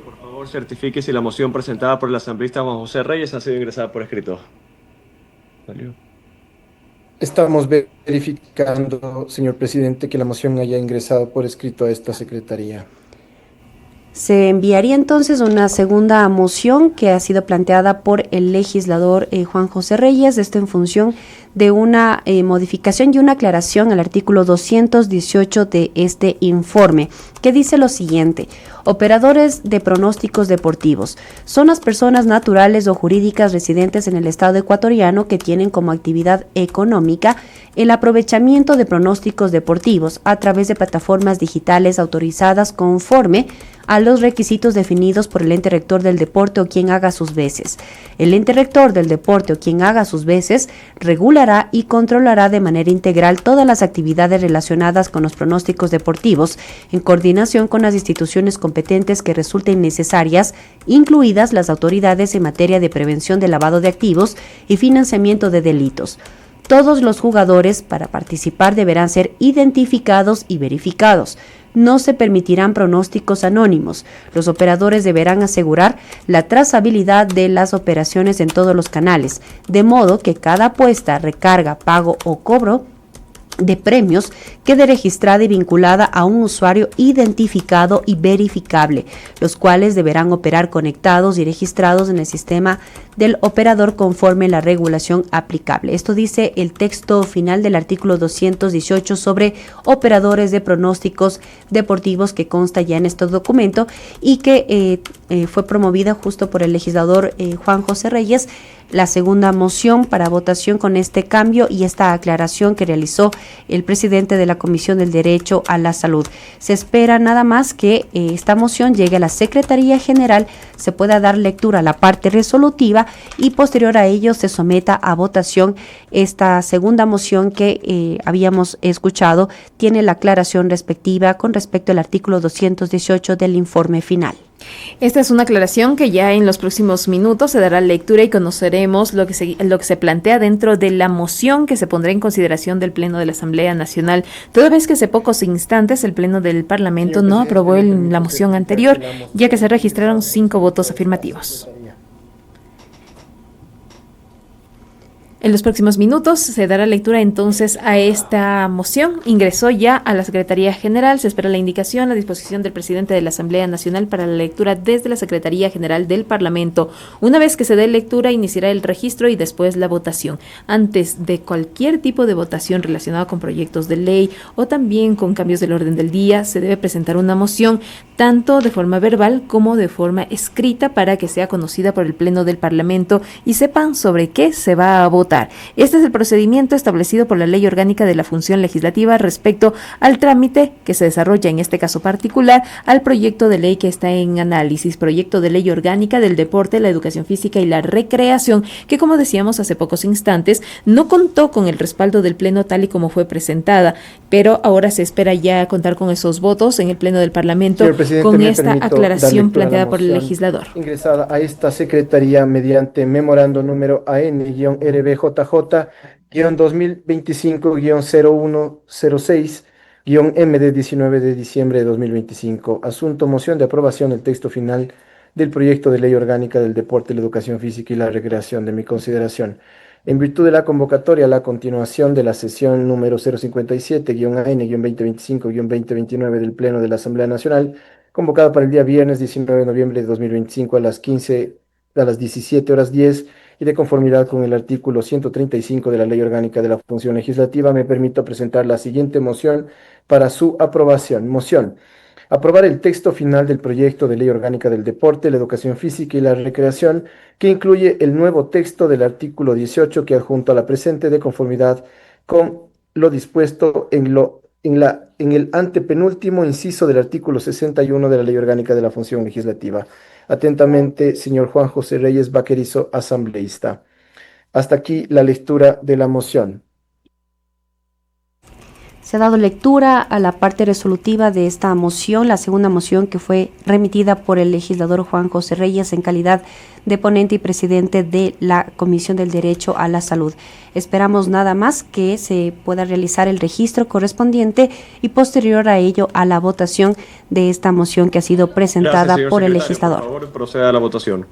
Por favor, certifique si la moción presentada por el asambleísta Juan José Reyes ha sido ingresada por escrito. Valió. Estamos verificando, señor presidente, que la moción haya ingresado por escrito a esta secretaría. Se enviaría entonces una segunda moción que ha sido planteada por el legislador Juan José Reyes, esto en función de una modificación y una aclaración al artículo 218 de este informe, que dice lo siguiente: operadores de pronósticos deportivos son las personas naturales o jurídicas residentes en el Estado ecuatoriano que tienen como actividad económica el aprovechamiento de pronósticos deportivos a través de plataformas digitales autorizadas conforme a los requisitos definidos por el ente rector del deporte o quien haga sus veces. El ente rector del deporte o quien haga sus veces regulará y controlará de manera integral todas las actividades relacionadas con los pronósticos deportivos, en coordinación con las instituciones competentes que resulten necesarias, incluidas las autoridades en materia de prevención del lavado de activos y financiamiento de delitos. Todos los jugadores para participar deberán ser identificados y verificados. No se permitirán pronósticos anónimos. Los operadores deberán asegurar la trazabilidad de las operaciones en todos los canales, de modo que cada apuesta, recarga, pago o cobro de premios quede registrada y vinculada a un usuario identificado y verificable, los cuales deberán operar conectados y registrados en el sistema del operador conforme la regulación aplicable. Esto dice el texto final del artículo 218 sobre operadores de pronósticos deportivos, que consta ya en este documento y que fue promovida justo por el legislador Juan José Reyes. La segunda moción para votación con este cambio y esta aclaración que realizó el presidente de la Comisión del Derecho a la Salud. Se espera nada más que esta moción llegue a la Secretaría General, se pueda dar lectura a la parte resolutiva y posterior a ello se someta a votación. Esta segunda moción que habíamos escuchado tiene la aclaración respectiva con respecto al artículo 218 del informe final. Esta es una aclaración que ya en los próximos minutos se dará lectura y conoceremos lo que se plantea dentro de la moción que se pondrá en consideración del Pleno de la Asamblea Nacional, toda vez que hace pocos instantes el Pleno del Parlamento no aprobó la moción anterior, ya que se registraron 5 votos afirmativos. En los próximos minutos se dará lectura entonces a esta moción. Ingresó ya a la Secretaría General. Se espera la indicación, la disposición del presidente de la Asamblea Nacional para la lectura desde la Secretaría General del Parlamento. Una vez que se dé lectura, iniciará el registro y después la votación. Antes de cualquier tipo de votación relacionada con proyectos de ley o también con cambios del orden del día, se debe presentar una moción tanto de forma verbal como de forma escrita para que sea conocida por el Pleno del Parlamento y sepan sobre qué se va a votar. Este es el procedimiento establecido por la Ley Orgánica de la Función Legislativa respecto al trámite que se desarrolla en este caso particular al proyecto de ley que está en análisis, proyecto de ley orgánica del deporte, la educación física y la recreación, que como decíamos hace pocos instantes, no contó con el respaldo del Pleno tal y como fue presentada, pero ahora se espera ya contar con esos votos en el Pleno del Parlamento con esta aclaración planteada por el legislador. Ingresada a esta secretaría mediante memorando número AN-RBJJ-2025-0106-M de 19 de diciembre de 2025. Asunto: moción de aprobación del texto final del proyecto de ley orgánica del deporte, la educación física y la recreación. De mi consideración, en virtud de la convocatoria a la continuación de la sesión número 057-AN-2025-2029 del Pleno de la Asamblea Nacional, convocada para el día viernes 19 de noviembre de 2025 a las 17:10, y de conformidad con el artículo 135 de la Ley Orgánica de la Función Legislativa, me permito presentar la siguiente moción para su aprobación. Moción: aprobar el texto final del proyecto de ley orgánica del deporte, la educación física y la recreación, que incluye el nuevo texto del artículo 18 que adjunto a la presente, de conformidad con lo dispuesto en el antepenúltimo inciso del artículo 61 de la Ley Orgánica de la Función Legislativa. Atentamente, señor Juan José Reyes Vaquerizo, asambleísta. Hasta aquí la lectura de la moción. Se ha dado lectura a la parte resolutiva de esta moción, la segunda moción que fue remitida por el legislador Juan José Reyes en calidad de ponente y presidente de la Comisión del Derecho a la Salud. Esperamos nada más que se pueda realizar el registro correspondiente y posterior a ello a la votación de esta moción que ha sido presentada Gracias, señor por el secretario. legislador. Por favor, proceda a la votación.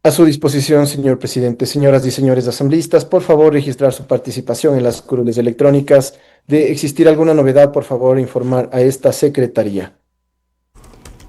A su disposición, señor presidente. Señoras y señores asambleístas, por favor, registrar su participación en las curules electrónicas. De existir alguna novedad, por favor, informar a esta secretaría.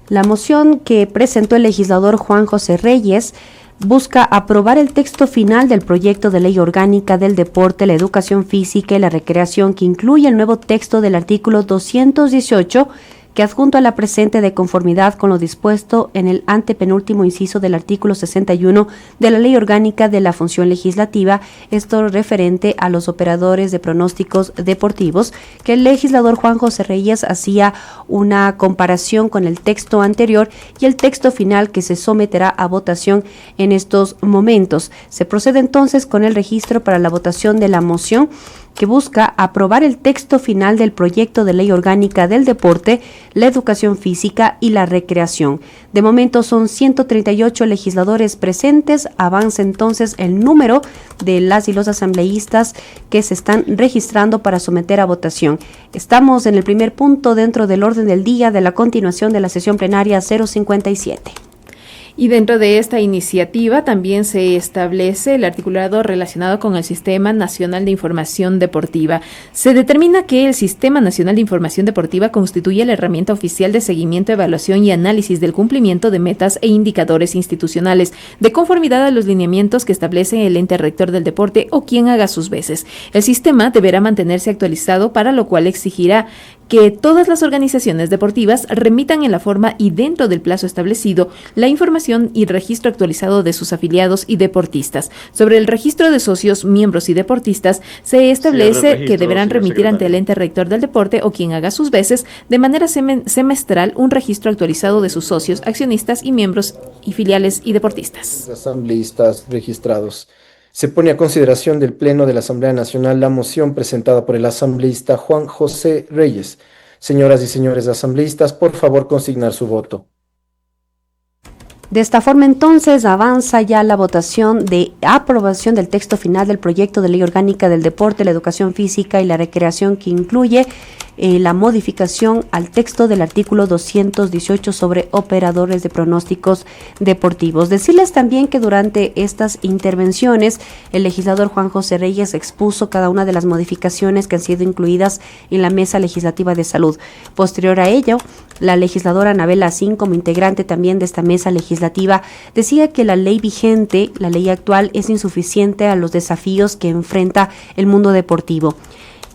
La moción que presentó el legislador Juan José Reyes busca aprobar el texto final del proyecto de ley orgánica del deporte, la educación física y la recreación, que incluye el nuevo texto del artículo 218, que adjunto a la presente de conformidad con lo dispuesto en el antepenúltimo inciso del artículo 61 de la Ley Orgánica de la Función Legislativa, esto referente a los operadores de pronósticos deportivos, que el legislador Juan José Reyes hacía una comparación con el texto anterior y el texto final que se someterá a votación en estos momentos. Se procede entonces con el registro para la votación de la moción que busca aprobar el texto final del proyecto de ley orgánica del deporte, la educación física y la recreación. De momento son 138 legisladores presentes. Avanza entonces el número de las y los asambleístas que se están registrando para someter a votación. Estamos en el primer punto dentro del orden del día de la continuación de la sesión plenaria 057. Y dentro de esta iniciativa también se establece el articulado relacionado con el Sistema Nacional de Información Deportiva. Se determina que el Sistema Nacional de Información Deportiva constituye la herramienta oficial de seguimiento, evaluación y análisis del cumplimiento de metas e indicadores institucionales, de conformidad a los lineamientos que establece el ente rector del deporte o quien haga sus veces. El sistema deberá mantenerse actualizado, para lo cual exigirá que todas las organizaciones deportivas remitan en la forma y dentro del plazo establecido la información y registro actualizado de sus afiliados y deportistas. Sobre el registro de socios, miembros y deportistas, se establece que deberán remitir ante el ente rector del deporte o quien haga sus veces de manera semestral un registro actualizado de sus socios, accionistas y miembros y filiales y deportistas. Asambleístas registrados. Se pone a consideración del Pleno de la Asamblea Nacional la moción presentada por el asambleísta Juan José Reyes. Señoras y señores asambleístas, por favor, consignar su voto. De esta forma, entonces, avanza ya la votación de aprobación del texto final del proyecto de ley orgánica del deporte, la educación física y la recreación, que incluye la modificación al texto del artículo 218 sobre operadores de pronósticos deportivos. Decirles también que durante estas intervenciones el legislador Juan José Reyes expuso cada una de las modificaciones que han sido incluidas en la Mesa Legislativa de Salud. Posterior a ello, la legisladora Anabela Asín, como integrante también de esta mesa legislativa, decía que la ley vigente, la ley actual, es insuficiente a los desafíos que enfrenta el mundo deportivo.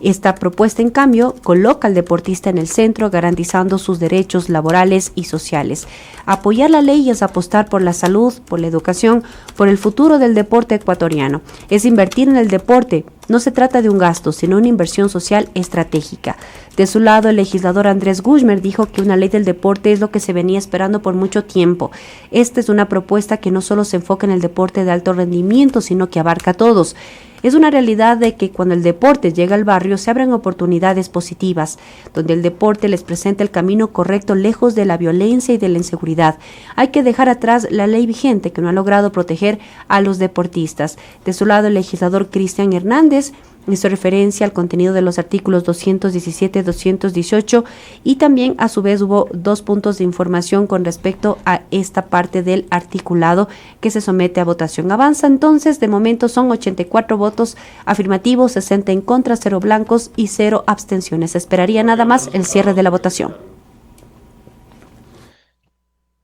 Esta propuesta, en cambio, coloca al deportista en el centro, garantizando sus derechos laborales y sociales. Apoyar la ley es apostar por la salud, por la educación, por el futuro del deporte ecuatoriano. Es invertir en el deporte. No se trata de un gasto, sino una inversión social estratégica. De su lado, el legislador Andrés Guzmán dijo que una ley del deporte es lo que se venía esperando por mucho tiempo. Esta es una propuesta que no solo se enfoca en el deporte de alto rendimiento, sino que abarca a todos. Es una realidad de que cuando el deporte llega al barrio se abren oportunidades positivas, donde el deporte les presenta el camino correcto lejos de la violencia y de la inseguridad. Hay que dejar atrás la ley vigente que no ha logrado proteger a los deportistas. De su lado, el legislador Cristian Hernández hizo referencia al contenido de los artículos 217, 218 y también a su vez hubo 2 puntos de información con respecto a esta parte del articulado que se somete a votación. Avanza entonces, de momento son 84 votos afirmativos, 60 en contra, 0 blancos y 0 abstenciones. Esperaría nada más el cierre de la votación.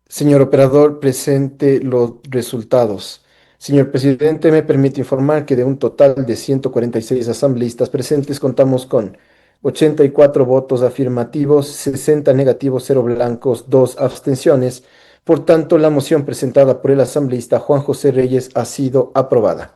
Señor operador, presente los resultados. Señor presidente, me permite informar que de un total de 146 asambleístas presentes contamos con 84 votos afirmativos, 60 negativos, 0 blancos, 2 abstenciones. Por tanto, la moción presentada por el asambleísta Juan José Reyes ha sido aprobada.